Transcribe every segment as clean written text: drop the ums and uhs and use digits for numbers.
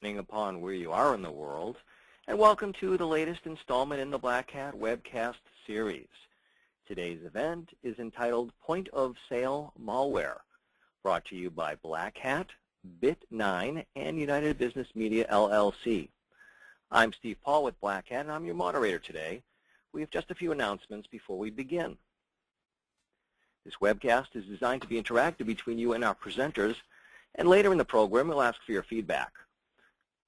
depending upon where you are in the world, and welcome to the latest installment in the Black Hat Webcast series. Today's event is entitled Point of Sale Malware, brought to you by Black Hat, Bit9, and United Business Media, LLC. I'm Steve Paul with Black Hat, and I'm your moderator today. We have just a few announcements before we begin. This webcast is designed to be interactive between you and our presenters, and later in the program, we'll ask for your feedback.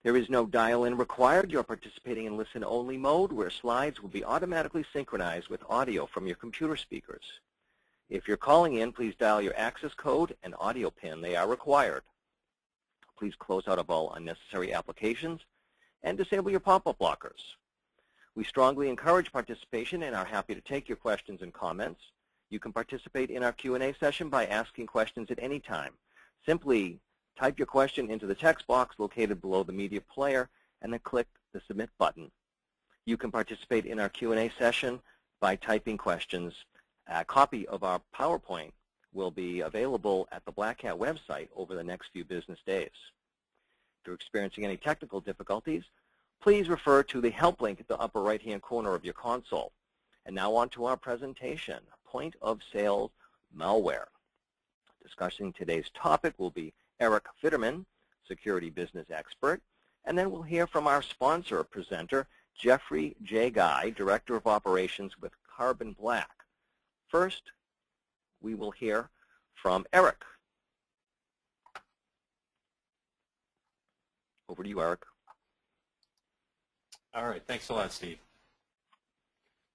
There is no dial-in required. You're participating in listen-only mode, where slides will be automatically synchronized with audio from your computer speakers. If you're calling in, please dial your access code and audio PIN. They are required. Please close out of all unnecessary applications and disable your pop-up blockers. We strongly encourage participation and are happy to take your questions and comments. You can participate in our Q&A session by asking questions at any time. Simply type your question into the text box located below the media player and then click the Submit button. You can participate in our Q&A session by typing questions. A copy of our PowerPoint will be available at the Black Hat website over the next few business days. If you're experiencing any technical difficulties, please refer to the help link at the upper right-hand corner of your console. And now on to our presentation, Point of Sale Malware. Discussing today's topic will be Eric Fitterman, security business expert, and then we'll hear from our sponsor presenter, Jeffrey J. Guy, Director of Operations with Carbon Black. First, we will hear from Eric. Over to you, Eric. All right, thanks a lot, Steve.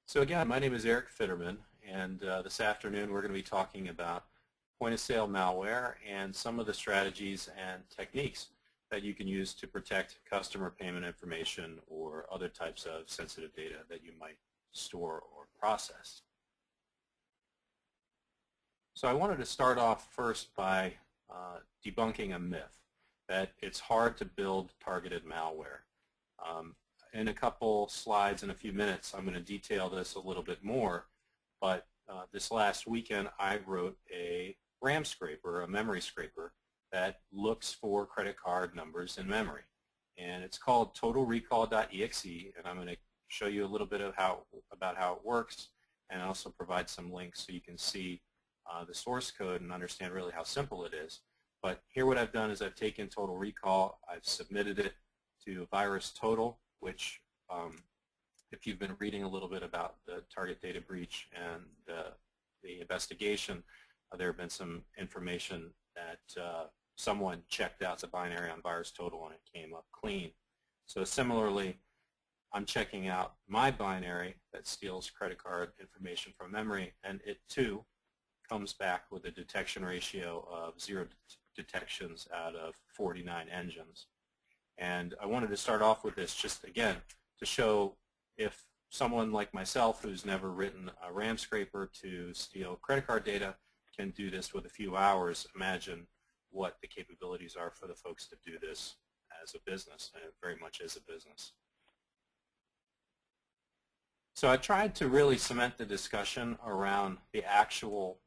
So again, my name is Eric Fitterman, and this afternoon we're going to be talking about point-of-sale malware and some of the strategies and techniques that you can use to protect customer payment information or other types of sensitive data that you might store or process. So I wanted to start off first by debunking a myth that it's hard to build targeted malware. In a couple slides in a few minutes, I'm going to detail this a little bit more, but this last weekend I wrote a RAM scraper, a memory scraper, that looks for credit card numbers in memory. And it's called totalrecall.exe, and I'm going to show you a little bit of about how it works, and also provide some links so you can see the source code and understand really how simple it is. But here what I've done is I've taken Total Recall, I've submitted it to VirusTotal, which if you've been reading a little bit about the target data breach and the investigation, there have been some information that someone checked out the binary on VirusTotal and it came up clean. So similarly, I'm checking out my binary that steals credit card information from memory, and it too comes back with a detection ratio of 0 detections out of 49 engines. And I wanted to start off with this just again to show if someone like myself who's never written a RAM scraper to steal credit card data can do this with a few hours, imagine what the capabilities are for the folks to do this as a business, and it very much is a business. So I tried to really cement the discussion around the actual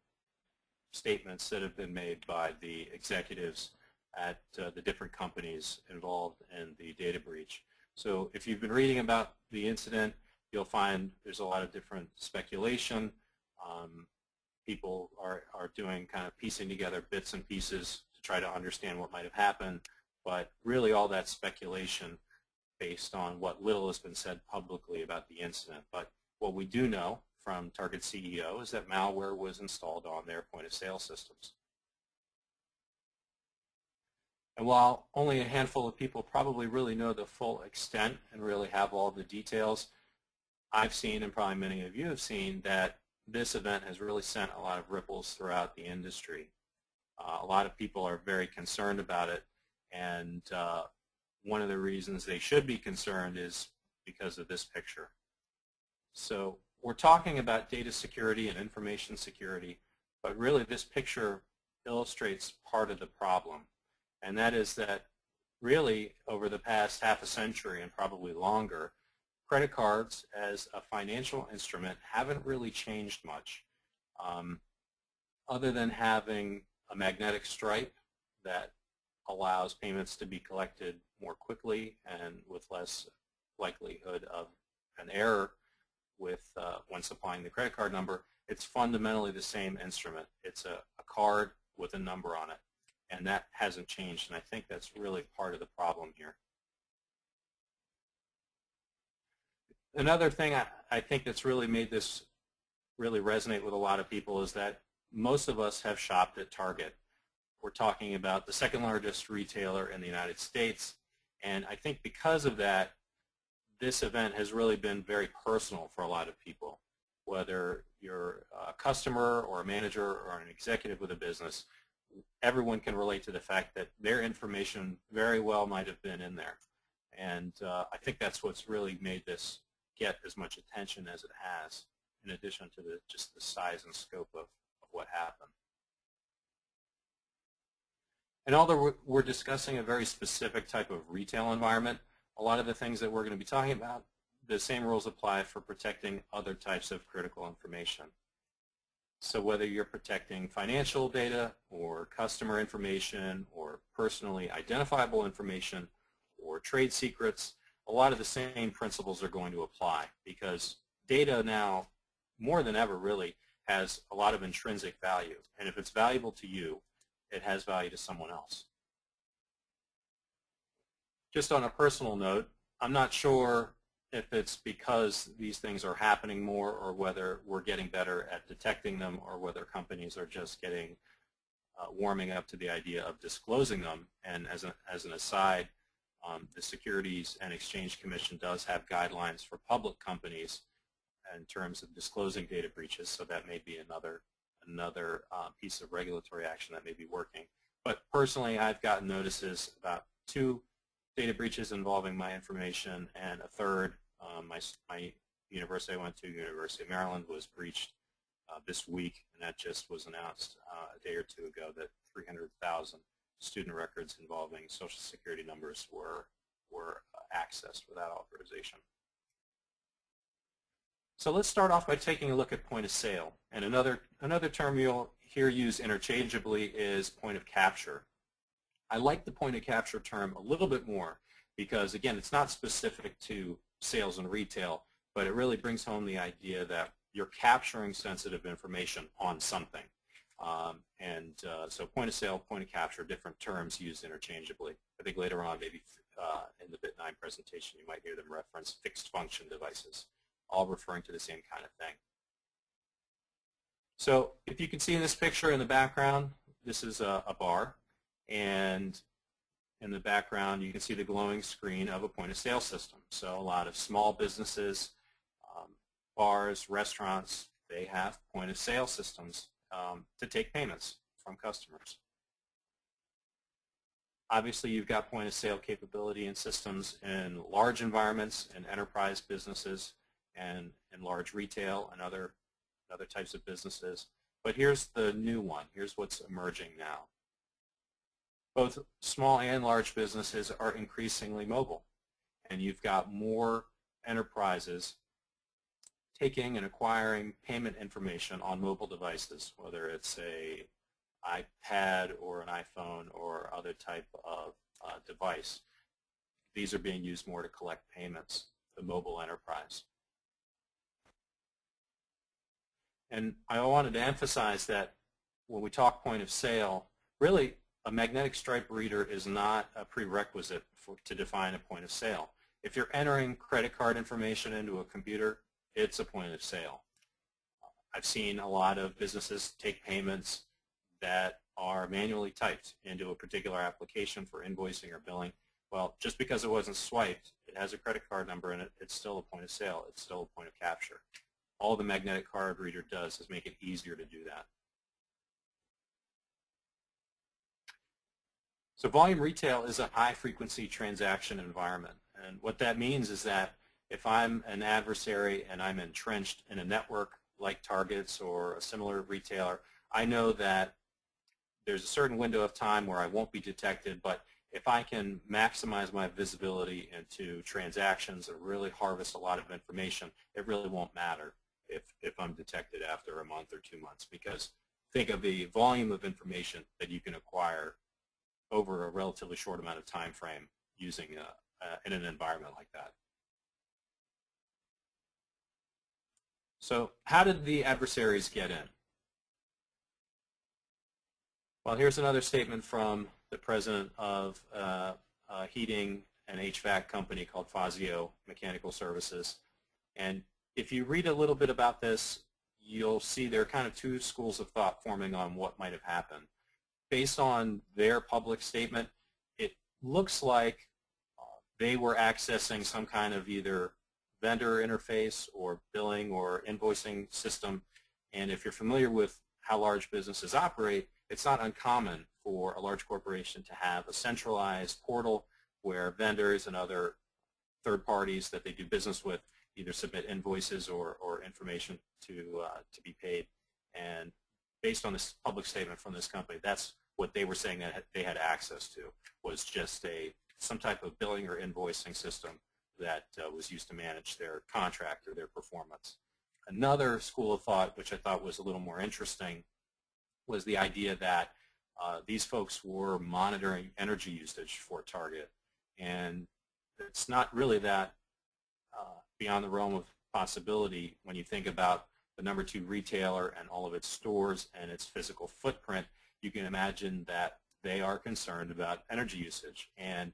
statements that have been made by the executives at the different companies involved in the data breach. So if you've been reading about the incident, you'll find there's a lot of different speculation. People are doing kind of piecing together bits and pieces to try to understand what might have happened, but really all that speculation based on what little has been said publicly about the incident. But what we do know from Target CEO is that malware was installed on their point-of-sale systems. And while only a handful of people probably really know the full extent and really have all the details, I've seen, and probably many of you have seen, that this event has really sent a lot of ripples throughout the industry. A lot of people are very concerned about it, and one of the reasons they should be concerned is because of this picture. So we're talking about data security and information security, but really this picture illustrates part of the problem. And that is that really over the past half a century and probably longer, credit cards as a financial instrument haven't really changed much, other than having a magnetic stripe that allows payments to be collected more quickly and with less likelihood of an error with when supplying the credit card number. It's fundamentally the same instrument. It's a card with a number on it, and that hasn't changed, and I think that's really part of the problem here. Another thing I think that's really made this really resonate with a lot of people is that most of us have shopped at Target. We're talking about the second largest retailer in the United States, and I think because of that, this event has really been very personal for a lot of people. Whether you're a customer or a manager or an executive with a business, everyone can relate to the fact that their information very well might have been in there. And I think that's what's really made this get as much attention as it has, in addition to just the size and scope of what happened. And although we're discussing a very specific type of retail environment, a lot of the things that we're going to be talking about, the same rules apply for protecting other types of critical information. So whether you're protecting financial data or customer information or personally identifiable information or trade secrets, a lot of the same principles are going to apply, because data now, more than ever really, has a lot of intrinsic value. And if it's valuable to you, it has value to someone else. Just on a personal note, I'm not sure if it's because these things are happening more or whether we're getting better at detecting them or whether companies are just getting warming up to the idea of disclosing them. And as an aside, the Securities and Exchange Commission does have guidelines for public companies in terms of disclosing data breaches, so that may be another piece of regulatory action that may be working. But personally, I've gotten notices about 2 data breaches involving my information, and a third, my university I went to, University of Maryland, was breached this week, and that just was announced a day or 2 ago that 300,000 student records involving Social Security numbers were accessed without authorization. So let's start off by taking a look at point of sale. And another term you'll hear used interchangeably is point of capture. I like the point of capture term a little bit more because, again, it's not specific to sales and retail, but it really brings home the idea that you're capturing sensitive information on something. So point of sale, point of capture, different terms used interchangeably. I think later on, maybe in the Bit 9 presentation, you might hear them reference fixed function devices, all referring to the same kind of thing. So if you can see in this picture in the background, this is a bar, and in the background you can see the glowing screen of a point of sale system. So a lot of small businesses, bars, restaurants, they have point of sale systems to take payments from customers. Obviously, you've got point of sale capability and systems in large environments and enterprise businesses and in large retail and other types of businesses. But here's the new one. Here's what's emerging now. Both small and large businesses are increasingly mobile, and you've got more enterprises taking and acquiring payment information on mobile devices, whether it's a iPad or an iPhone or other type of device. These are being used more to collect payments, the mobile enterprise. And I wanted to emphasize that when we talk point of sale, really a magnetic stripe reader is not a prerequisite to define a point of sale. If you're entering credit card information into a computer, it's a point of sale. I've seen a lot of businesses take payments that are manually typed into a particular application for invoicing or billing. Well, just because it wasn't swiped, it has a credit card number in it, it's still a point of sale, it's still a point of capture. All the magnetic card reader does is make it easier to do that. So volume retail is a high-frequency transaction environment. And what that means is that if I'm an adversary and I'm entrenched in a network like Target's or a similar retailer, I know that there's a certain window of time where I won't be detected, but if I can maximize my visibility into transactions and really harvest a lot of information, it really won't matter if I'm detected after a month or 2 months, because think of the volume of information that you can acquire over a relatively short amount of time frame using in an environment like that. So how did the adversaries get in? Well, here's another statement from the president of a heating and HVAC company called Fazio Mechanical Services. And if you read a little bit about this, you'll see there are kind of two schools of thought forming on what might have happened. Based on their public statement, it looks like they were accessing some kind of either vendor interface or billing or invoicing system. And if you're familiar with how large businesses operate, it's not uncommon for a large corporation to have a centralized portal where vendors and other third parties that they do business with either submit invoices or information to be paid. And based on this public statement from this company, that's what they were saying that they had access to, was just some type of billing or invoicing system that was used to manage their contract or their performance. Another school of thought, which I thought was a little more interesting, was the idea that these folks were monitoring energy usage for Target. And it's not really that beyond the realm of possibility when you think about the #2 retailer and all of its stores and its physical footprint. You can imagine that they are concerned about energy usage. And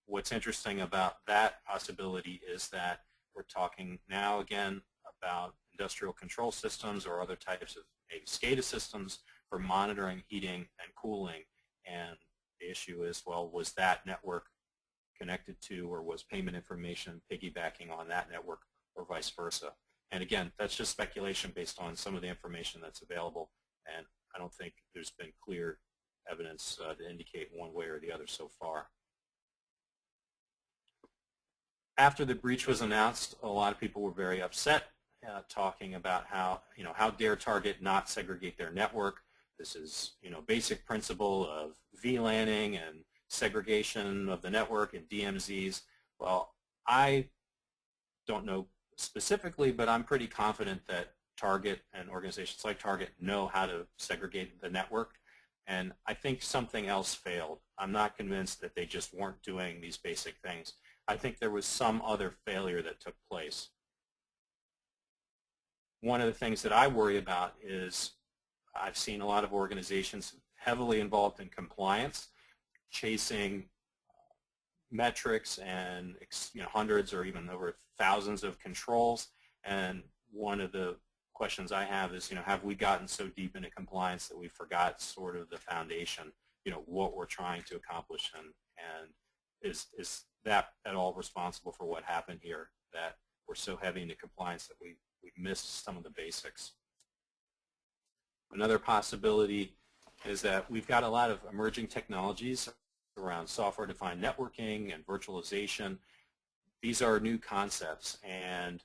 what's interesting about that possibility is that we're talking now again about industrial control systems or other types of maybe SCADA systems for monitoring heating and cooling. And the issue is, well, was that network connected to, or was payment information piggybacking on that network, or vice versa? And again, that's just speculation based on some of the information that's available, and I don't think there's been clear evidence to indicate one way or the other so far. After the breach was announced, a lot of people were very upset, talking about how dare Target not segregate their network. This is, basic principle of VLANing and segregation of the network and DMZs. Well, I don't know specifically, but I'm pretty confident that Target and organizations like Target know how to segregate the network, and I think something else failed. I'm not convinced that they just weren't doing these basic things. I think there was some other failure that took place. One of the things that I worry about is I've seen a lot of organizations heavily involved in compliance, chasing metrics and hundreds or even over thousands of controls. And one of the questions I have is, have we gotten so deep into compliance that we forgot sort of the foundation, what we're trying to accomplish, and is that at all responsible for what happened here, that we're so heavy into compliance that we missed some of the basics? Another possibility is that we've got a lot of emerging technologies around software-defined networking and virtualization. These are new concepts, and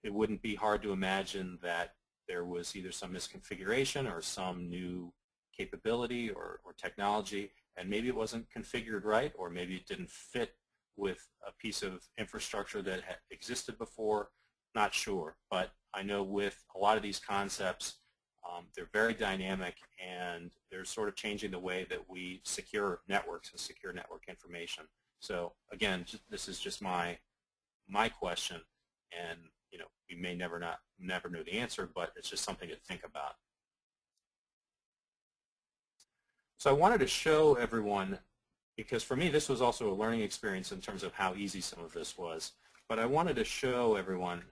it wouldn't be hard to imagine that there was either some misconfiguration or some new capability or technology, and maybe it wasn't configured right, or maybe it didn't fit with a piece of infrastructure that had existed before. Not sure, but I know with a lot of these concepts, they're very dynamic, and they're sort of changing the way that we secure networks and secure network information. So again, this is just my question, and we may never know the answer, but it's just something to think about. So I wanted to show everyone, because for me this was also a learning experience in terms of how easy some of this was, but I wanted to show everyone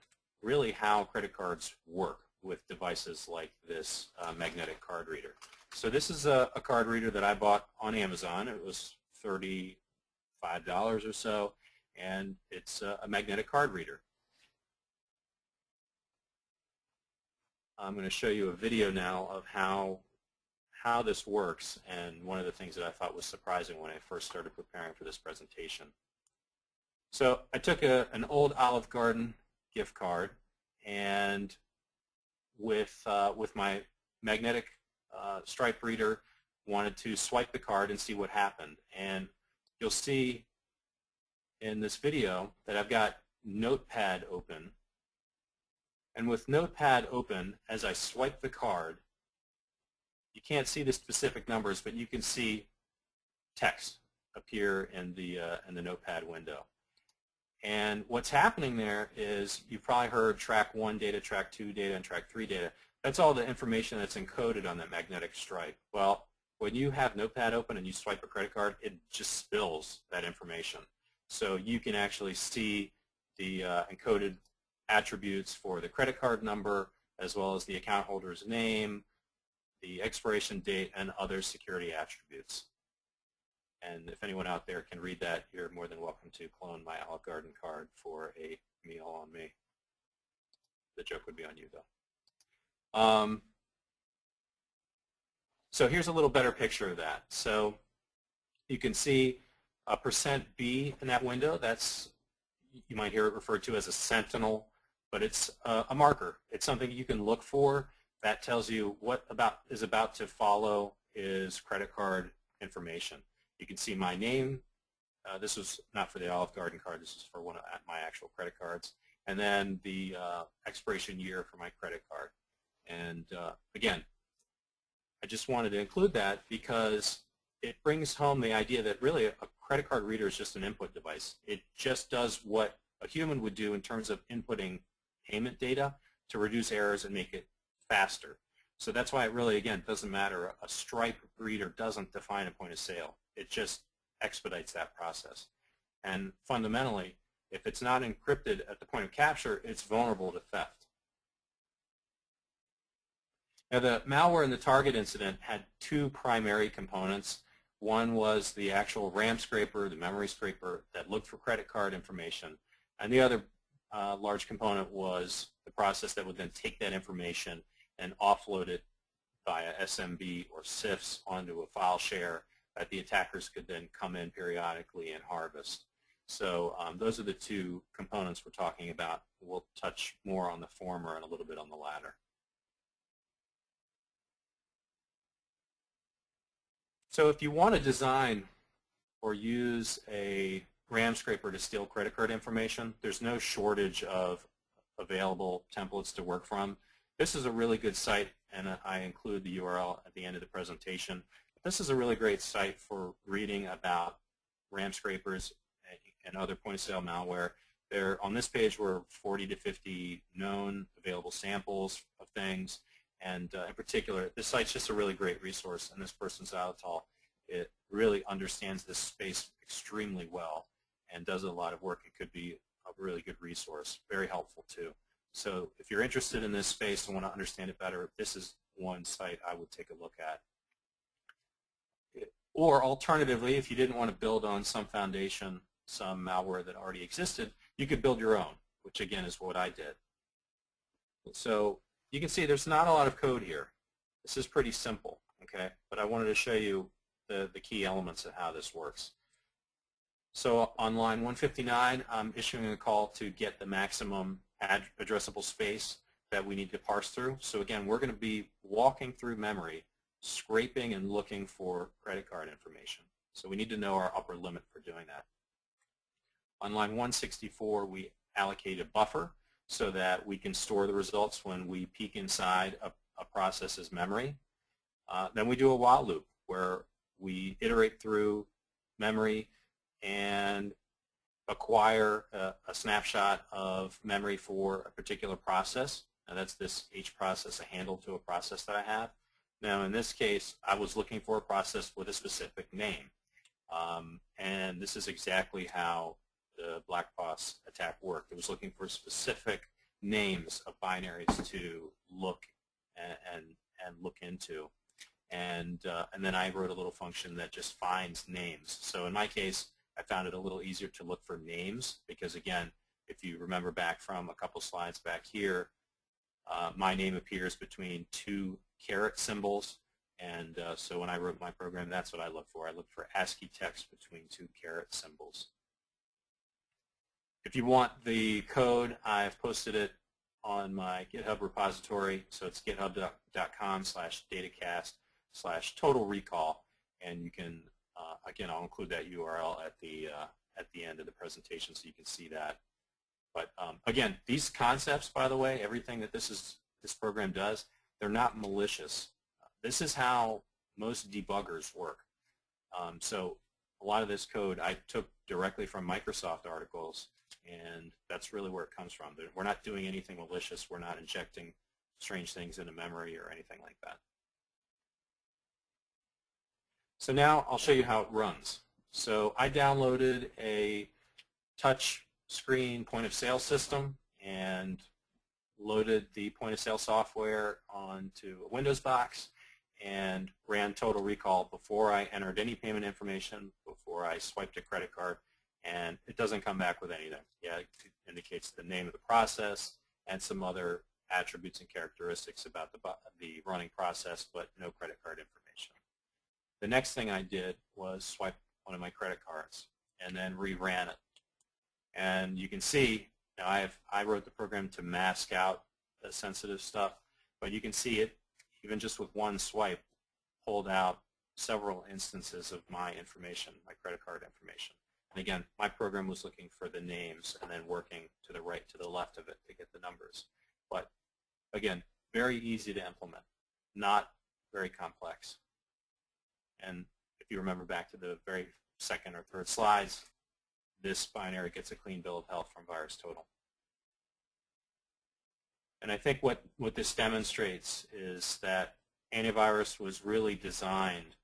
really how credit cards work with devices like this magnetic card reader. So this is a card reader that I bought on Amazon. It was $35 or so, and it's a magnetic card reader. I'm going to show you a video now of how this works, and one of the things that I thought was surprising when I first started preparing for this presentation. So I took an old Olive Garden gift card, and with my magnetic stripe reader, wanted to swipe the card and see what happened. And you'll see in this video that I've got Notepad open. And with Notepad open, as I swipe the card, you can't see the specific numbers, but you can see text appear in the Notepad window. And what's happening there is you've probably heard track 1 data, track 2 data, and track 3 data. That's all the information that's encoded on that magnetic stripe. Well, when you have Notepad open and you swipe a credit card, it just spills that information. So you can actually see the encoded attributes for the credit card number, as well as the account holder's name, the expiration date, and other security attributes. And if anyone out there can read that, you're more than welcome to clone my Olive Garden card for a meal on me. The joke would be on you, though. So here's a little better picture of that. So you can see a %B in that window. That's, you might hear it referred to as a sentinel, but it's a marker. It's something you can look for that tells you what is about to follow is credit card information. You can see my name. This was not for the Olive Garden card. This is for one of my actual credit cards. And then the expiration year for my credit card. And again, I just wanted to include that because it brings home the idea that really a credit card reader is just an input device. It just does what a human would do in terms of inputting payment data to reduce errors and make it faster. So that's why it really, again, doesn't matter. A Stripe reader doesn't define a point of sale. It just expedites that process. And fundamentally, if it's not encrypted at the point of capture, it's vulnerable to theft. Now, the malware in the Target incident had two primary components. One was the actual RAM scraper, the memory scraper that looked for credit card information. And the other large component was the process that would then take that information and offload it via SMB or CIFS onto a file share that the attackers could then come in periodically and harvest. So those are the two components we're talking about. We'll touch more on the former and a little bit on the latter. So if you want to design or use a RAM scraper to steal credit card information, there's no shortage of available templates to work from. This is a really good site, and I include the URL at the end of the presentation. This is a really great site for reading about RAM scrapers and other point-of-sale malware. There, on this page were 40 to 50 known available samples of things, and in particular, this site's just a really great resource, and this person, Xylitol, it really understands this space extremely well and does a lot of work. It could be a really good resource, very helpful too. So if you're interested in this space and want to understand it better, this is one site I would take a look at. Or alternatively, if you didn't want to build on some foundation, some malware that already existed, you could build your own, which again is what I did. So you can see there's not a lot of code here. This is pretty simple, okay? But I wanted to show you the key elements of how this works. So on line 159, I'm issuing a call to get the maximum addressable space that we need to parse through. So again, we're going to be walking through memory, scraping and looking for credit card information. So we need to know our upper limit for doing that. On line 164, we allocate a buffer so that we can store the results when we peek inside a process's memory. Then we do a while loop where we iterate through memory and acquire a snapshot of memory for a particular process. Now that's this H process, a handle to a process that I have. Now in this case, I was looking for a process with a specific name. And this is exactly how the Black Box attack worked. It was looking for specific names of binaries to look and look into. And then I wrote a little function that just finds names. So in my case, I found it a little easier to look for names because, again, if you remember back from a couple slides back here, my name appears between two caret symbols. And so when I wrote my program, that's what I looked for. I looked for ASCII text between two caret symbols. If you want the code, I've posted it on my GitHub repository. So it's github.com/datacast/total recall. And you can, again, I'll include that URL at the end of the presentation so you can see that. But again, these concepts, by the way, everything that this program does, they're not malicious. This is how most debuggers work. So a lot of this code I took directly from Microsoft articles, and that's really where it comes from. We're not doing anything malicious. We're not injecting strange things into memory or anything like that. So now I'll show you how it runs. So I downloaded a touch screen point of sale system and loaded the point of sale software onto a Windows box and ran Total Recall before I entered any payment information, before I swiped a credit card, and it doesn't come back with anything. Yeah, it indicates the name of the process and some other attributes and characteristics about the running process, but no credit card information. The next thing I did was swipe one of my credit cards and then reran it. And you can see, now I wrote the program to mask out the sensitive stuff, but you can see it, even just with one swipe, pulled out several instances of my information, my credit card information. And again, my program was looking for the names and then working to the right, to the left of it to get the numbers. But again, very easy to implement, not very complex. And if you remember back to the very second or third slides, this binary gets a clean bill of health from VirusTotal. And I think what this demonstrates is that antivirus was really designed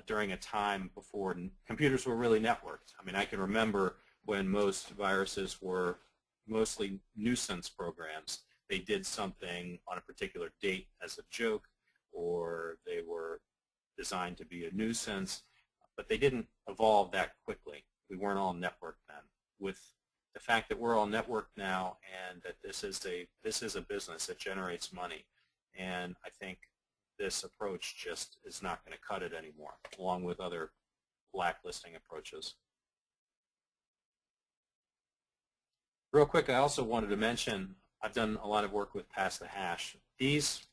during a time before computers were really networked. I mean, I can remember when most viruses were mostly nuisance programs. They did something on a particular date as a joke, or they were designed to be a nuisance, but they didn't evolve that quickly. We weren't all networked then. With the fact that we're all networked now, and that this is a business that generates money, and I think this approach just is not going to cut it anymore, along with other blacklisting approaches. Real quick, I also wanted to mention I've done a lot of work with pass the hash. These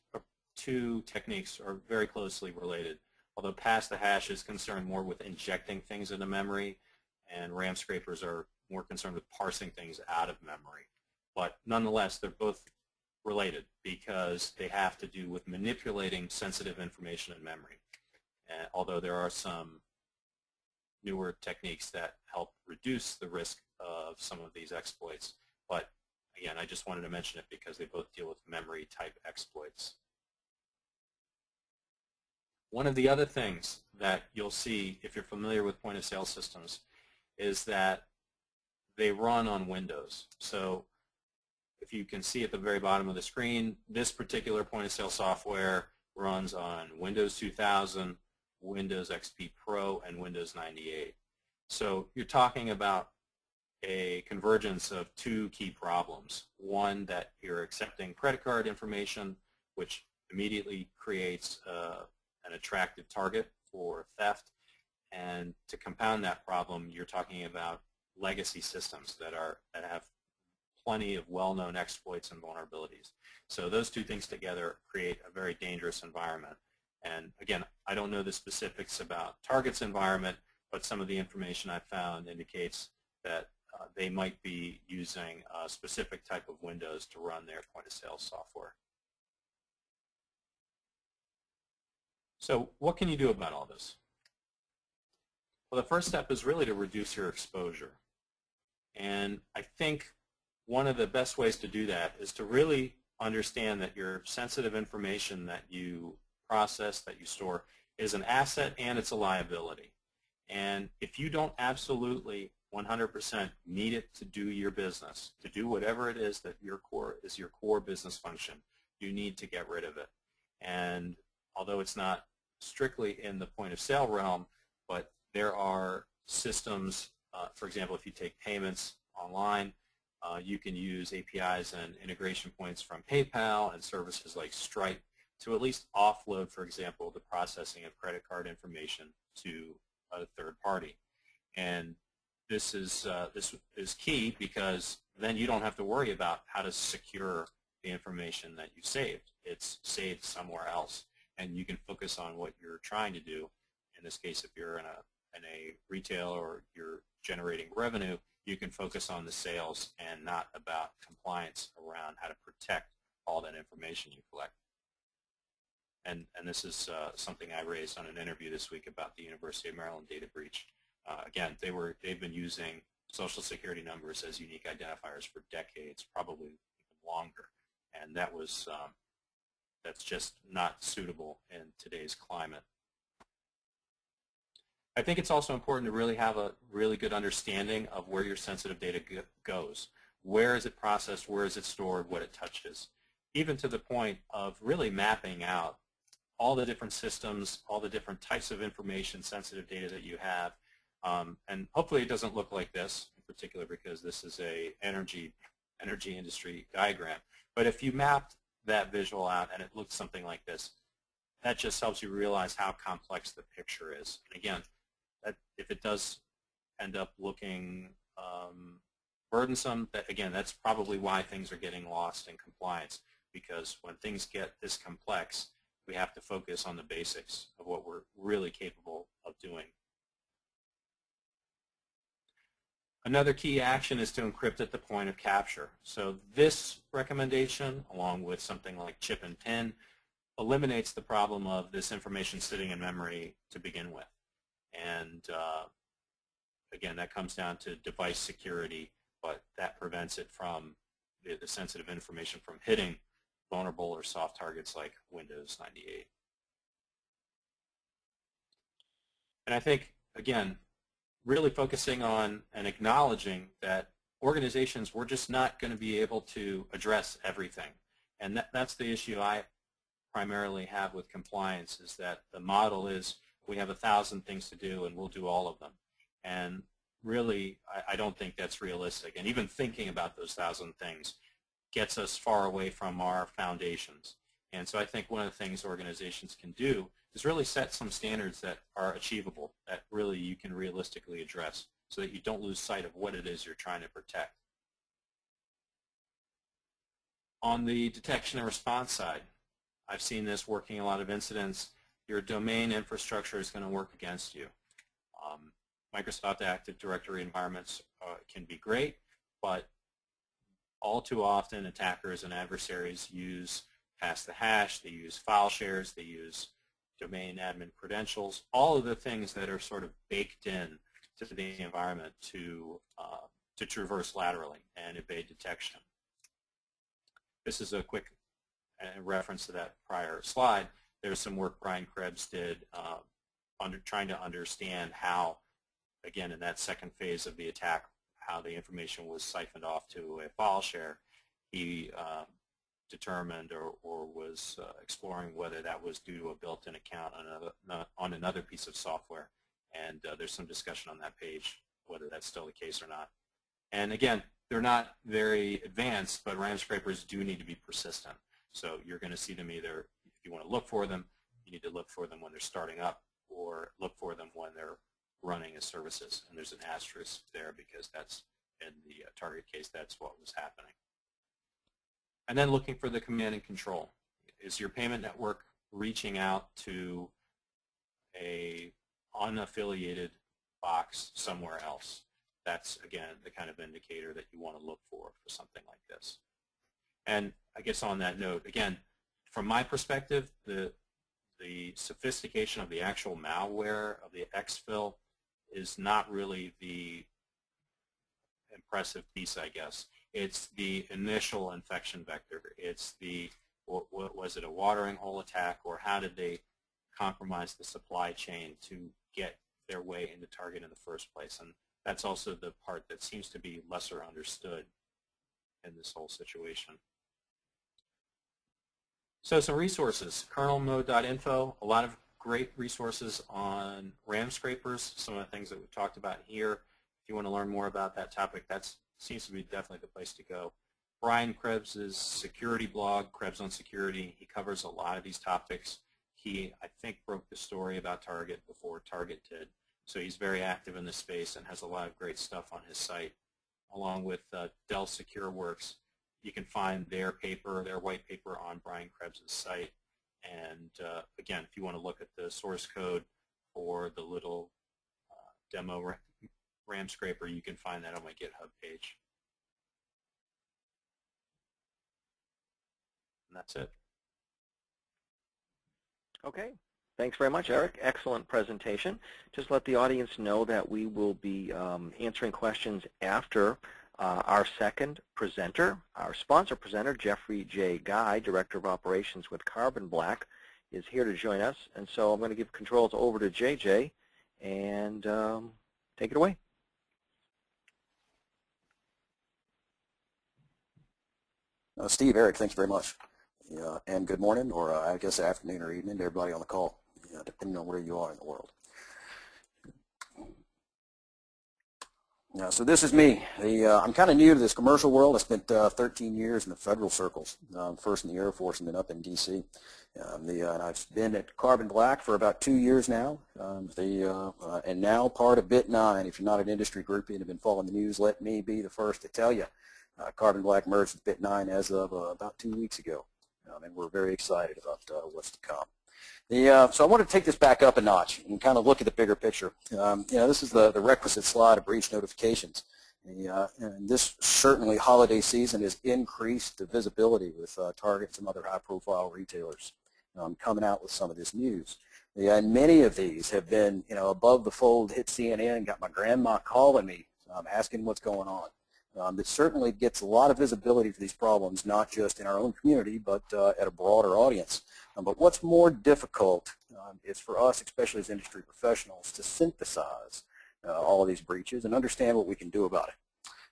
two techniques are very closely related, although pass the hash is concerned more with injecting things into memory, and RAM scrapers are more concerned with parsing things out of memory. But nonetheless, they're both related because they have to do with manipulating sensitive information in memory. Although there are some newer techniques that help reduce the risk of some of these exploits. But again, I just wanted to mention it because they both deal with memory type exploits. One of the other things that you'll see if you're familiar with point of sale systems is that they run on Windows. So if you can see at the very bottom of the screen, this particular point of sale software runs on Windows 2000, Windows XP Pro, and Windows 98. So you're talking about a convergence of two key problems. One, that you're accepting credit card information, which immediately creates an attractive target for theft. And to compound that problem, you're talking about legacy systems that have plenty of well-known exploits and vulnerabilities. So those two things together create a very dangerous environment. And again, I don't know the specifics about Target's environment, but some of the information I found indicates that they might be using a specific type of Windows to run their point-of-sale software. So what can you do about all this? Well, the first step is really to reduce your exposure. And I think one of the best ways to do that is to really understand that your sensitive information that you process, that you store, is an asset and it's a liability. And if you don't absolutely 100% need it to do your business, to do whatever it is that your core business function, you need to get rid of it. And although it's not strictly in the point of sale realm, but there are systems, for example, if you take payments online, you can use APIs and integration points from PayPal and services like Stripe to at least offload, for example, the processing of credit card information to a third party. And this is key because then you don't have to worry about how to secure the information that you saved. It's saved somewhere else, and you can focus on what you're trying to do. In this case, if you're in a retail or you're generating revenue, you can focus on the sales and not about compliance around how to protect all that information you collect. And this is something I raised on an interview this week about the University of Maryland data breach. Again, they've been using Social Security numbers as unique identifiers for decades, probably even longer, and that's just not suitable in today's climate. I think it's also important to really have a really good understanding of where your sensitive data goes. Where is it processed? Where is it stored? What it touches? Even to the point of really mapping out all the different systems, all the different types of information, sensitive data that you have. And hopefully it doesn't look like this in particular, because this is a energy industry diagram. But if you mapped that visual out and it looks something like this, that just helps you realize how complex the picture is. And again, if it does end up looking burdensome, that's probably why things are getting lost in compliance, because when things get this complex, we have to focus on the basics of what we're really capable of doing. Another key action is to encrypt at the point of capture. So this recommendation, along with something like chip and pin, eliminates the problem of this information sitting in memory to begin with. And again, that comes down to device security, but that prevents it from the sensitive information from hitting vulnerable or soft targets like Windows 98. And I think, again, really focusing on and acknowledging that organizations, we're just not going to be able to address everything. And that's the issue I primarily have with compliance, is that the model is we have 1,000 things to do and we'll do all of them. And really, I don't think that's realistic. And even thinking about those 1,000 things gets us far away from our foundations. And so I think one of the things organizations can do is really set some standards that are achievable, that really you can realistically address, so that you don't lose sight of what it is you're trying to protect. On the detection and response side, I've seen this working a lot of incidents. Your domain infrastructure is going to work against you. Microsoft Active Directory environments can be great, but all too often attackers and adversaries use pass the hash, they use file shares, they use domain admin credentials, all of the things that are sort of baked in to the environment to traverse laterally and evade detection. This is a quick reference to that prior slide. There's some work Brian Krebs did trying to understand how, again, in that second phase of the attack, how the information was siphoned off to a file share. He determined or was exploring whether that was due to a built-in account on another piece of software. And there's some discussion on that page whether that's still the case or not. And again, they're not very advanced, but RAM scrapers do need to be persistent. So you're going to see them either, if you want to look for them, you need to look for them when they're starting up, or look for them when they're running as services. And there's an asterisk there because that's, in the target case, that's what was happening. And then looking for the command and control. Is your payment network reaching out to a unaffiliated box somewhere else? That's, again, the kind of indicator that you want to look for something like this. And I guess on that note, again, from my perspective, the sophistication of the actual malware, of the exfil, is not really the impressive piece, I guess. It's the initial infection vector. It's the, was it a watering hole attack, or how did they compromise the supply chain to get their way into target in the first place? And that's also the part that seems to be lesser understood in this whole situation. So some resources, kernelmode.info, a lot of great resources on RAM scrapers, some of the things that we've talked about here. If you want to learn more about that topic, that seems to be definitely the place to go. Brian Krebs' security blog, Krebs on Security, he covers a lot of these topics. He, I think, broke the story about Target before Target did. So he's very active in this space and has a lot of great stuff on his site. Along with Dell SecureWorks, you can find their paper, their white paper on Brian Krebs' site. And again, if you want to look at the source code for the little demo RAM scraper, you can find that on my GitHub page. And that's it. Okay. Thanks very much, Eric. Excellent presentation. Just let the audience know that we will be answering questions after our second presenter. Our sponsor presenter, Jeffrey J. Guy, Director of Operations with Carbon Black, is here to join us. And so I'm going to give controls over to JJ and take it away. Steve, Eric, thanks very much. And good morning, or I guess afternoon or evening to everybody on the call, depending on where you are in the world. So this is me. I'm kind of new to this commercial world. I spent 13 years in the federal circles, first in the Air Force and then up in D.C. And I've been at Carbon Black for about 2 years now, and now part of Bit9. If you're not an industry groupie and have been following the news, let me be the first to tell you. Carbon Black merged with Bit9 as of about 2 weeks ago, and we're very excited about what's to come. So I want to take this back up a notch and kind of look at the bigger picture. This is the requisite slide of breach notifications. And this certainly holiday season has increased the visibility with Target and some other high-profile retailers coming out with some of this news. And many of these have been, above the fold, hit CNN, got my grandma calling me, asking what's going on. It certainly gets a lot of visibility for these problems, not just in our own community, but at a broader audience. But what's more difficult is for us, especially as industry professionals, to synthesize all of these breaches and understand what we can do about it.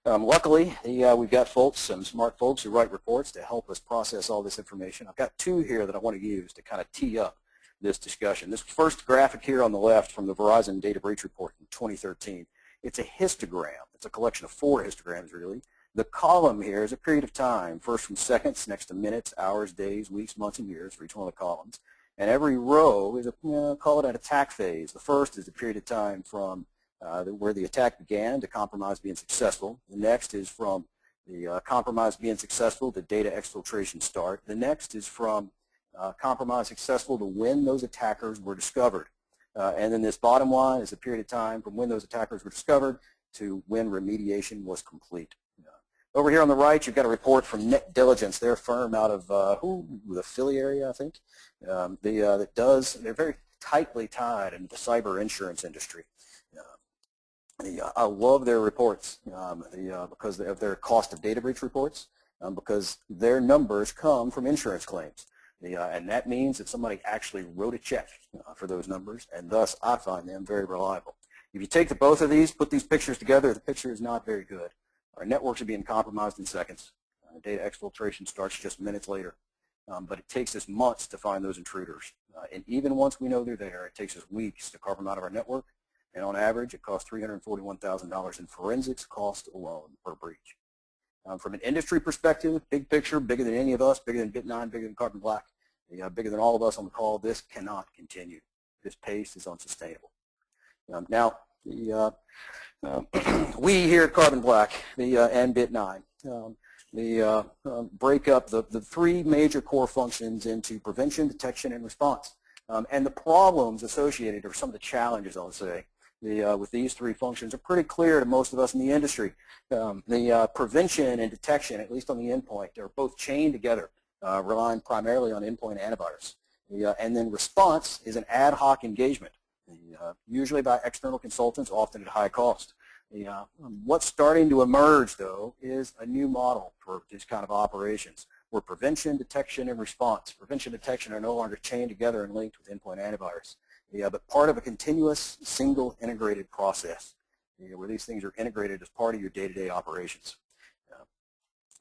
Luckily, we've got folks, some smart folks who write reports to help us process all this information. I've got two here that I want to use to kind of tee up this discussion. This first graphic here on the left from the Verizon Data Breach Report in 2013. It's a histogram. It's a collection of 4 histograms, really. The column here is a period of time, first from seconds, next to minutes, hours, days, weeks, months, and years for each one of the columns. And every row is, call it an attack phase. The first is the period of time from where the attack began to compromise being successful. The next is from the compromise being successful to data exfiltration start. The next is from compromise successful to when those attackers were discovered. And then this bottom line is a period of time from when those attackers were discovered to when remediation was complete. Over here on the right, you've got a report from Net Diligence, their firm out of the Philly area, I think. They're very tightly tied into the cyber insurance industry. I love their reports because of their cost of data breach reports, because their numbers come from insurance claims. And that means that somebody actually wrote a check for those numbers, and thus I find them very reliable. If you take both of these, put these pictures together, the picture is not very good. Our networks are being compromised in seconds. Data exfiltration starts just minutes later. But it takes us months to find those intruders. And even once we know they're there, it takes us weeks to carve them out of our network. And on average, it costs $341,000 in forensics cost alone per breach. From an industry perspective, big picture, bigger than any of us, bigger than Bit9, bigger than Carbon Black, bigger than all of us on the call, this cannot continue. This pace is unsustainable. We here at Carbon Black and Bit9 break up the 3 major core functions into prevention, detection, and response. And the problems associated, or some of the challenges, I'll say, with these 3 functions are pretty clear to most of us in the industry. The prevention and detection, at least on the endpoint, are both chained together, relying primarily on endpoint antivirus. And then response is an ad hoc engagement, usually by external consultants, often at high cost. What's starting to emerge, though, is a new model for this kind of operations, where prevention, detection, and response, prevention and detection are no longer chained together and linked with endpoint antivirus, but part of a continuous, single, integrated process, where these things are integrated as part of your day-to-day operations.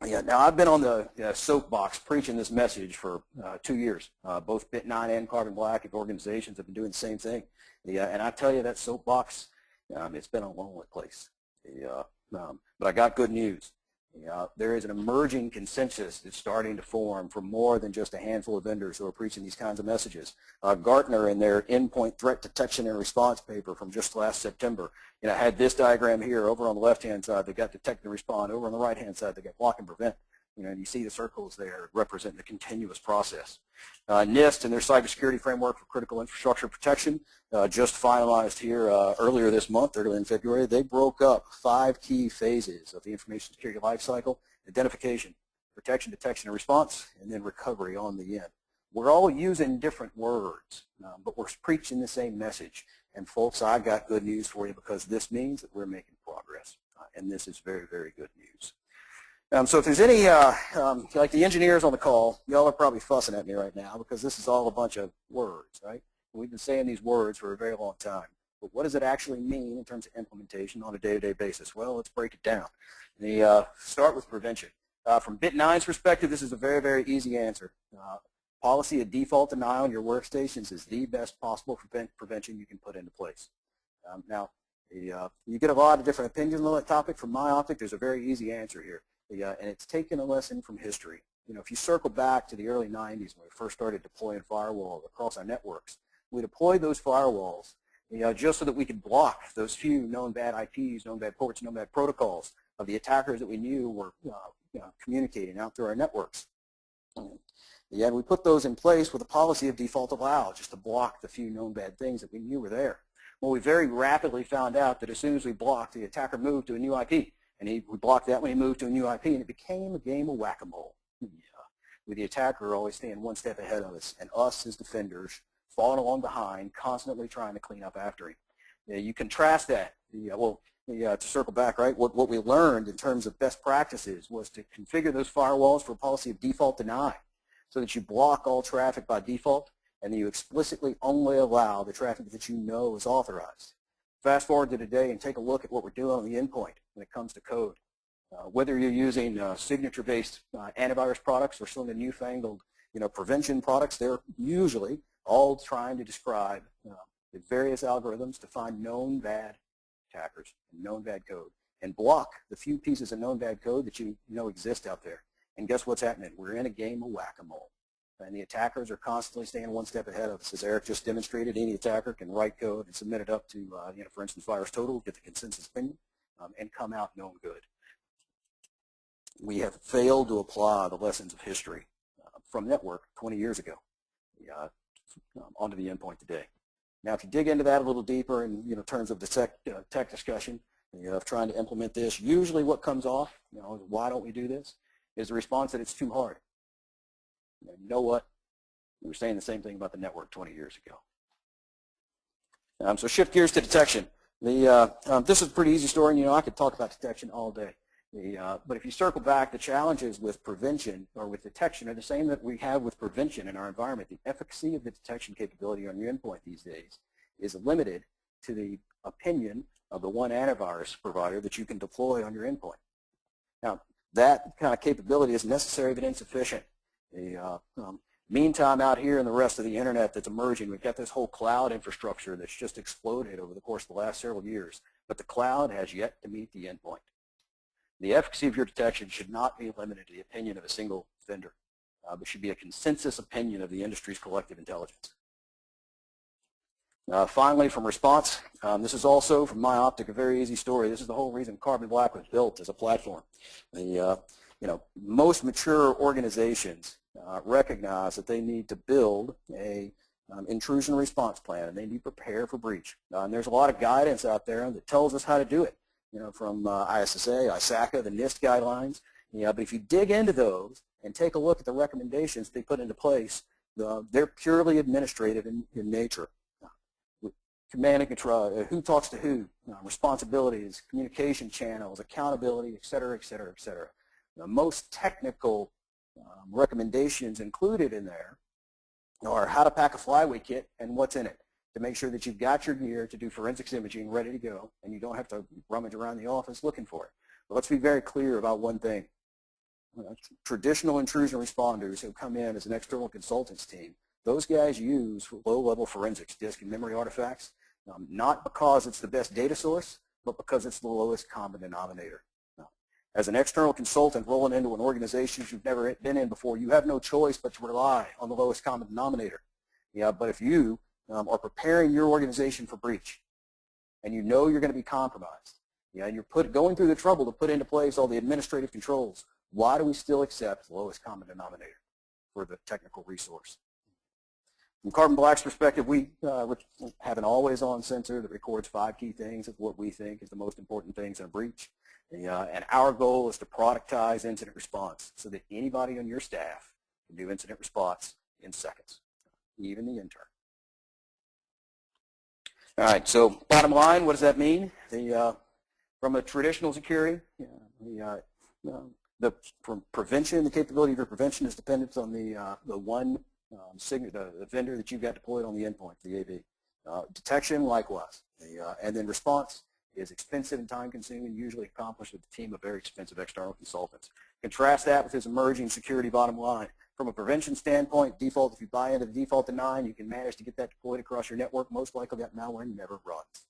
Now I've been on the soapbox preaching this message for 2 years. Both Bit9 and Carbon Black and organizations have been doing the same thing. And I tell you, that soapbox, it's been a lonely place. But I got good news. There is an emerging consensus that's starting to form from more than just a handful of vendors who are preaching these kinds of messages. Gartner, in their endpoint threat detection and response paper from just last September, had this diagram here. Over on the left-hand side, they got detect and respond. Over on the right-hand side, they got block and prevent. And you see the circles there representing the continuous process. NIST and their cybersecurity framework for critical infrastructure protection just finalized here earlier this month, earlier in February. They broke up 5 key phases of the information security lifecycle: identification, protection, detection, and response, and then recovery on the end. We're all using different words, but we're preaching the same message. And folks, I got good news for you, because this means that we're making progress. And this is very, very good news. So if there's any, like the engineers on the call, y'all are probably fussing at me right now, because this is all a bunch of words, right? We've been saying these words for a very long time. But what does it actually mean in terms of implementation on a day-to-day basis? Well, let's break it down. Start with prevention. From Bit9's perspective, this is a very, very easy answer. Policy of default denial on your workstations is the best possible prevention you can put into place. Now, you get a lot of different opinions on that topic. From my optic, there's a very easy answer here, and it's taking a lesson from history. If you circle back to the early 90s when we first started deploying firewalls across our networks, we deployed those firewalls just so that we could block those few known bad IPs, known bad ports, known bad protocols of the attackers that we knew were communicating out through our networks. And we put those in place with a policy of default allow, just to block the few known bad things that we knew were there. Well, we very rapidly found out that as soon as we blocked, the attacker moved to a new IP. And we blocked that when he moved to a new IP, and it became a game of whack-a-mole. With the attacker always staying one step ahead of us, and us as defenders falling along behind, constantly trying to clean up after him. You contrast that, to circle back, right, what we learned in terms of best practices was to configure those firewalls for a policy of default deny, so that you block all traffic by default, and then you explicitly only allow the traffic that you know is authorized. Fast forward to today and take a look at what we're doing on the endpoint when it comes to code. Whether you're using signature-based antivirus products or some of the newfangled prevention products, they're usually all trying to describe the various algorithms to find known bad attackers and known bad code, and block the few pieces of known bad code that you know exist out there. And guess what's happening? We're in a game of whack-a-mole. And the attackers are constantly staying one step ahead of us. As Eric just demonstrated, any attacker can write code and submit it up to, for instance, VirusTotal, get the consensus opinion, and come out known good. We have failed to apply the lessons of history from network 20 years ago onto the endpoint today. Now, if you dig into that a little deeper in terms of the tech discussion, of trying to implement this, usually what comes off, why don't we do this, is the response that it's too hard. You know what? We were saying the same thing about the network 20 years ago. So shift gears to detection. This is a pretty easy story, and I could talk about detection all day. But if you circle back, the challenges with prevention or with detection are the same that we have with prevention in our environment. The efficacy of the detection capability on your endpoint these days is limited to the opinion of the one antivirus provider that you can deploy on your endpoint. Now, that kind of capability is necessary but insufficient. Meantime, out here in the rest of the internet that's emerging, we've got this whole cloud infrastructure that's just exploded over the course of the last several years, but the cloud has yet to meet the endpoint. The efficacy of your detection should not be limited to the opinion of a single vendor, but should be a consensus opinion of the industry's collective intelligence. Finally, from response, this is also, from my optic, a very easy story. This is the whole reason Carbon Black was built as a platform. Most mature organizations recognize that they need to build a intrusion response plan, and they need to prepare for breach. And there's a lot of guidance out there that tells us how to do it, from ISSA, ISACA, the NIST guidelines. But if you dig into those and take a look at the recommendations they put into place, they're purely administrative in nature. Command and control, who talks to who, responsibilities, communication channels, accountability, et cetera, et cetera, et cetera. The most technical recommendations included in there are how to pack a flyway kit and what's in it to make sure that you've got your gear to do forensics imaging ready to go, and you don't have to rummage around the office looking for it. But let's be very clear about one thing. Traditional intrusion responders who come in as an external consultants team, those guys use low-level forensics, disk and memory artifacts, not because it's the best data source, but because it's the lowest common denominator. As an external consultant rolling into an organization you've never been in before, you have no choice but to rely on the lowest common denominator. But if you are preparing your organization for breach, and you know you're going to be compromised, and you're going through the trouble to put into place all the administrative controls, why do we still accept the lowest common denominator for the technical resource? From Carbon Black's perspective, we have an always-on sensor that records 5 key things of what we think is the most important things in a breach. And our goal is to productize incident response so that anybody on your staff can do incident response in seconds, even the intern. All right, so bottom line, what does that mean? From a traditional security, the prevention, the capability of your prevention is dependent on the one the vendor that you've got deployed on the endpoint, the AV. Detection, likewise. And then response is expensive and time-consuming, usually accomplished with a team of very expensive external consultants. Contrast that with this emerging security bottom line. From a prevention standpoint, default, if you buy into the default to 9, you can manage to get that deployed across your network. Most likely that malware never runs.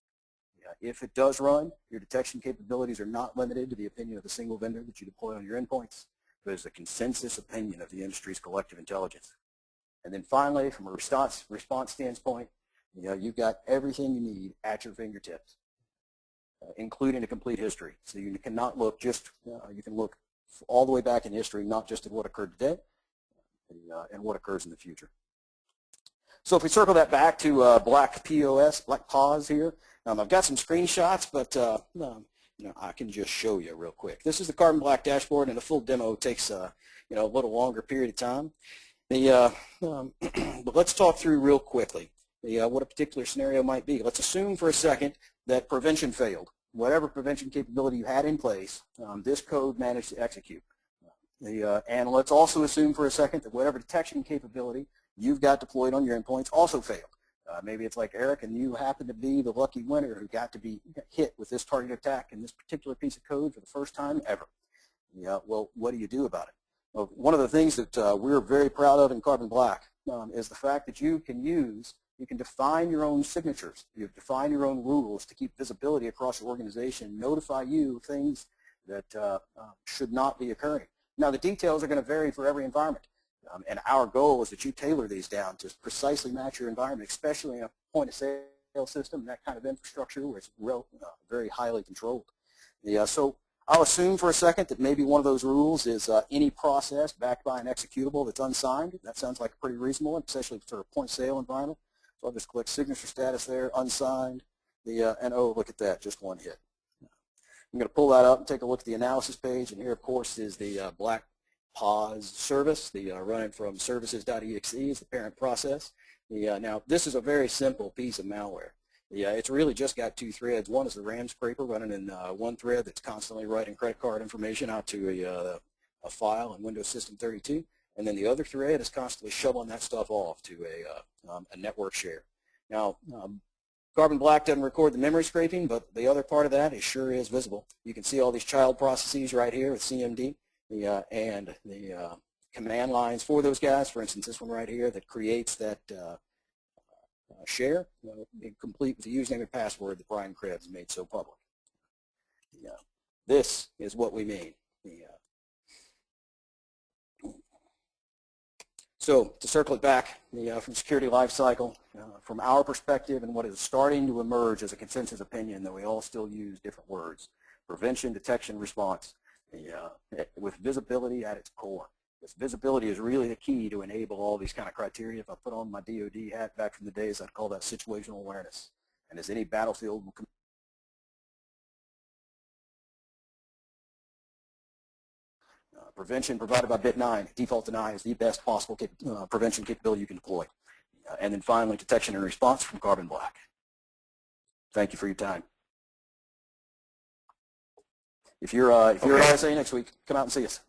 If it does run, your detection capabilities are not limited to the opinion of a single vendor that you deploy on your endpoints, but is a consensus opinion of the industry's collective intelligence. And then finally, from a response standpoint, you've got everything you need at your fingertips, including a complete history. So you cannot look just, you can look all the way back in history, not just at what occurred today, and what occurs in the future. So if we circle that back to black POS here, I've got some screenshots, but I can just show you real quick. This is the Carbon Black dashboard, and a full demo takes a little longer period of time. But let's talk through real quickly what a particular scenario might be. Let's assume for a second that prevention failed. Whatever prevention capability you had in place, this code managed to execute. And let's also assume for a second that whatever detection capability you've got deployed on your endpoints also failed. Maybe it's like Eric, and you happen to be the lucky winner who got to be hit with this target attack in this particular piece of code for the first time ever. Well, what do you do about it? Well, one of the things that we're very proud of in Carbon Black is the fact that you can define your own signatures. You define your own rules to keep visibility across your organization, notify you of things that should not be occurring. Now, the details are going to vary for every environment, and our goal is that you tailor these down to precisely match your environment, especially in a point-of-sale system, that kind of infrastructure where it's very highly controlled. So I'll assume for a second that maybe one of those rules is any process backed by an executable that's unsigned. That sounds like a pretty reasonable one, especially for a point-of-sale environment. So I'll just click signature status there, unsigned, and oh, look at that, just one hit. I'm going to pull that up and take a look at the analysis page, and here, of course, is the black POS service, running from services.exe is the parent process. Now, this is a very simple piece of malware. It's really just got two threads. One is the RAM scraper running in one thread that's constantly writing credit card information out to a file in Windows System 32, and then the other thread is constantly shoveling that stuff off to a network share. Now, Carbon Black doesn't record the memory scraping, but the other part of that sure is visible. You can see all these child processes right here with CMD and the command lines for those guys. For instance, this one right here that creates that share, complete with the username and password that Brian Krebs made so public. This is what we mean. So to circle it back from security lifecycle, from our perspective and what is starting to emerge as a consensus opinion, that we all still use different words: prevention, detection, response, with visibility at its core. This visibility is really the key to enable all these kind of criteria. If I put on my DoD hat back from the days, I'd call that situational awareness. And as any battlefield will prevention provided by bit 9, default to 9 is the best possible prevention capability you can deploy. And then finally, detection and response from Carbon Black. Thank you for your time. If you're at RSA next week, come out and see us.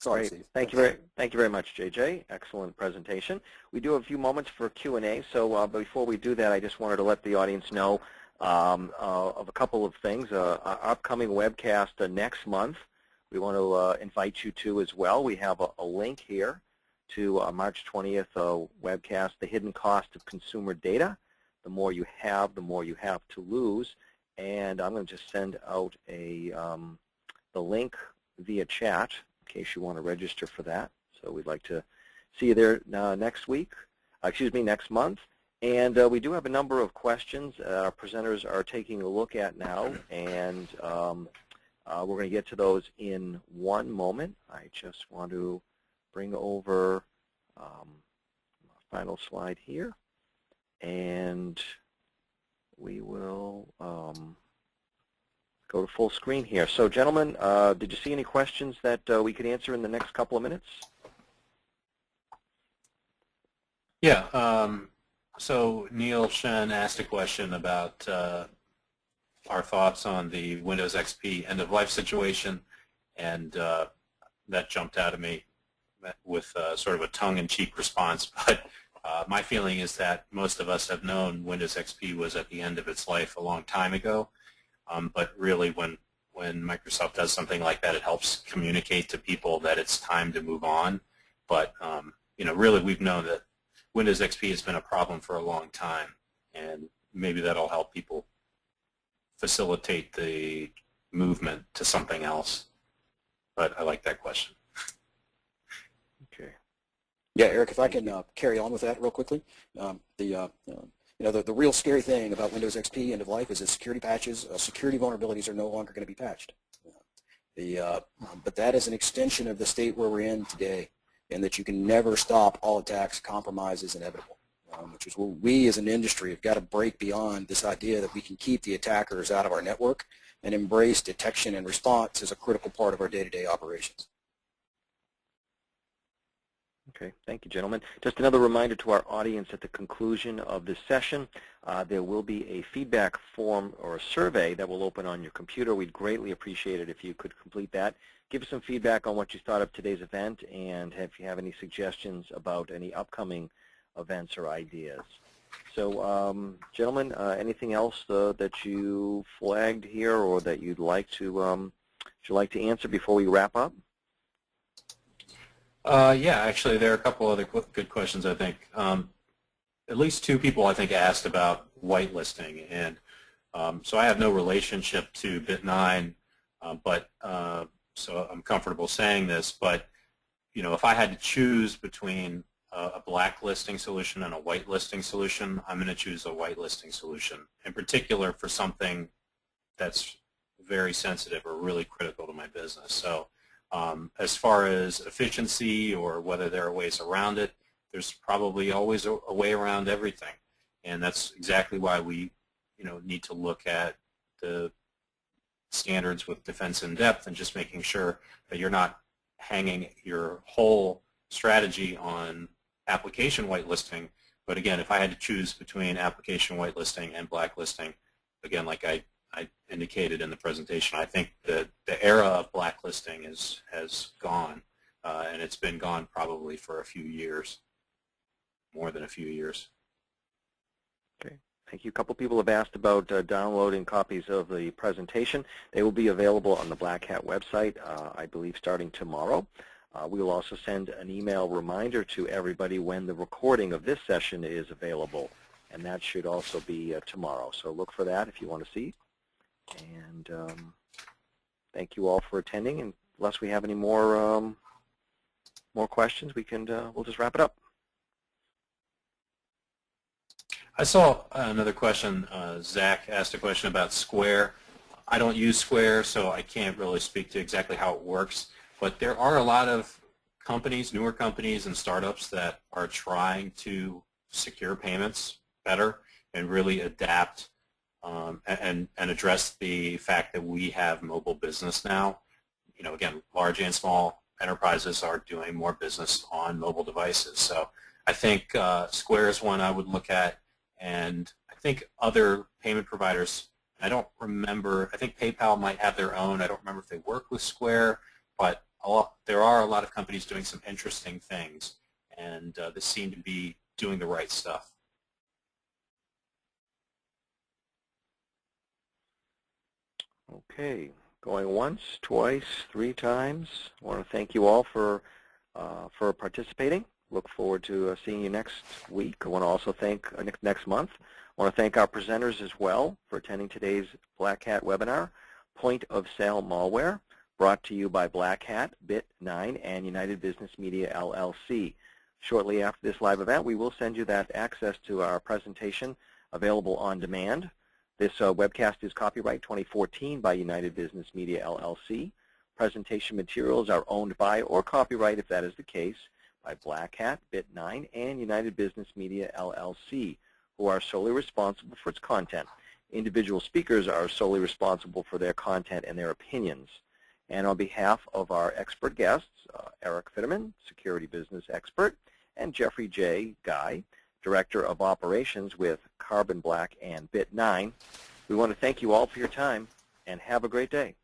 Sorry, Steve. Thank you very much, JJ. Excellent presentation. We do have a few moments for Q&A, so before we do that, I just wanted to let the audience know of a couple of things. Our upcoming webcast next month, we want to invite you to as well. We have a link here to March 20th webcast, The Hidden Cost of Consumer Data. The more you have, the more you have to lose. And I'm going to just send out the link via chat in case you want to register for that. So we'd like to see you there next month. And we do have a number of questions our presenters are taking a look at now, and we're going to get to those in one moment. I just want to bring over my final slide here, and we will go to full screen here. So, gentlemen, did you see any questions that we could answer in the next couple of minutes? Yeah. So Neil Shen asked a question about our thoughts on the Windows XP end-of-life situation, and that jumped out at me with sort of a tongue-in-cheek response. But my feeling is that most of us have known Windows XP was at the end of its life a long time ago. But really, when Microsoft does something like that, it helps communicate to people that it's time to move on. But really, we've known that Windows XP has been a problem for a long time, and maybe that'll help people facilitate the movement to something else. But I like that question. Okay. Yeah, Eric, if I can carry on with that real quickly. The real scary thing about Windows XP end of life is that security patches, security vulnerabilities are no longer going to be patched. But that is an extension of the state where we're in today, and that you can never stop all attacks. Compromise is inevitable, which is where we as an industry have got to break beyond this idea that we can keep the attackers out of our network and embrace detection and response as a critical part of our day-to-day operations. Okay, thank you, gentlemen. Just another reminder to our audience at the conclusion of this session, there will be a feedback form or a survey that will open on your computer. We'd greatly appreciate it if you could complete that. Give us some feedback on what you thought of today's event, and if you have any suggestions about any upcoming events or ideas. So, gentlemen, anything else that you flagged here or that you'd like to answer before we wrap up? Yeah, actually, there are a couple other good questions, I think. At least two people, I think, asked about whitelisting. And so I have no relationship to Bit9, so I'm comfortable saying this. But, if I had to choose between a blacklisting solution and a whitelisting solution, I'm going to choose a whitelisting solution, in particular for something that's very sensitive or really critical to my business. So as far as efficiency or whether there are ways around it, there's probably always a way around everything. And that's exactly why we need to look at the standards with defense in depth and just making sure that you're not hanging your whole strategy on application whitelisting. But again, if I had to choose between application whitelisting and blacklisting, again, like I indicated in the presentation, I think that the era of blacklisting has gone, and it's been gone probably for a few years, more than a few years. Okay, thank you. A couple people have asked about downloading copies of the presentation. They will be available on the Black Hat website, I believe, starting tomorrow. We will also send an email reminder to everybody when the recording of this session is available, and that should also be tomorrow. So look for that if you want to see. And thank you all for attending. And unless we have any more questions, we'll just wrap it up. I saw another question. Zach asked a question about Square. I don't use Square, so I can't really speak to exactly how it works. But there are a lot of companies, newer companies and startups that are trying to secure payments better and really adapt and address the fact that we have mobile business now. Again, large and small enterprises are doing more business on mobile devices. So I think Square is one I would look at, and I think other payment providers, I don't remember, I think PayPal might have their own. I don't remember if they work with Square, but there are a lot of companies doing some interesting things, and they seem to be doing the right stuff. Okay, going once, twice, 3 times. I want to thank you all for participating. Look forward to seeing you next week. I want to also thank next month. I want to thank our presenters as well for attending today's Black Hat webinar, Point of Sale Malware, brought to you by Black Hat, Bit9, and United Business Media, LLC. Shortly after this live event, we will send you that access to our presentation available on demand. This webcast is copyright 2014 by United Business Media, LLC. Presentation materials are owned by or copyright, if that is the case, by Black Hat, Bit9, and United Business Media, LLC, who are solely responsible for its content. Individual speakers are solely responsible for their content and their opinions. And on behalf of our expert guests, Eric Fitterman, security business expert, and Jeffrey J. Guy, Director of Operations with Carbon Black and Bit9. We want to thank you all for your time, and have a great day.